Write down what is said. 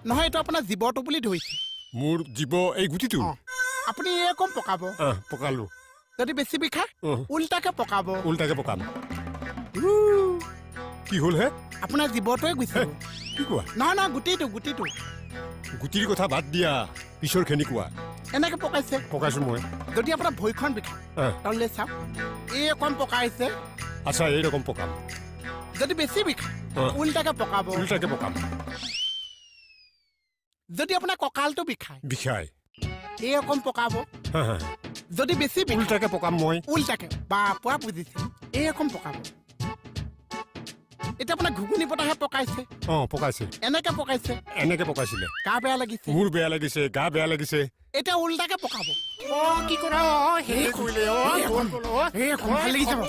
নহয় এইটো আপোনাৰ জীৱটো বুলি ধৰিছে মোৰ জীৱ এই গুটিটো আপুনি এরকম পকাব পকালো যদি বেছি বিষায় উল্টাকে পকাব উল্টাকে পকাম কি হল হে আপোনাৰ জীৱটোৱে গুচি গ'ল কি কোৱা নহয় নহয় গুটিটো গুটিৰ কথা বাদ দিয়া পিছৰ খেনি কোৱা এনেকে পকাইছে পকাইছো মই যদি আপোনাৰ ভৰিখন বিষায় তাহলে চাওক এৰকম পকাইছে আচ্ছা এইৰকম পকাম যদি বেছি বিষায় উল্টাকে পকাব উল্টাকে পকাম যদি আপোনাৰ কঁকালটো বিষায় বিষাই এরকম পকাব যদি বেছি বিষায় উল্টাকে পকাম মই উল্টাকে বাপুয়া বুজিছে এরকম পকাব এটা আপোনাৰ ঘুগুনি পতাহে পকাইছে পকাইছে এনেকে পকাইছিলে গা বেয়া লাগিছে মোৰ বেয়া লাগিছে গা বেয়া লাগিছে এটা উল্টাকে পকাব কি কৰা হে কৰিলে ভাল লাগি যাব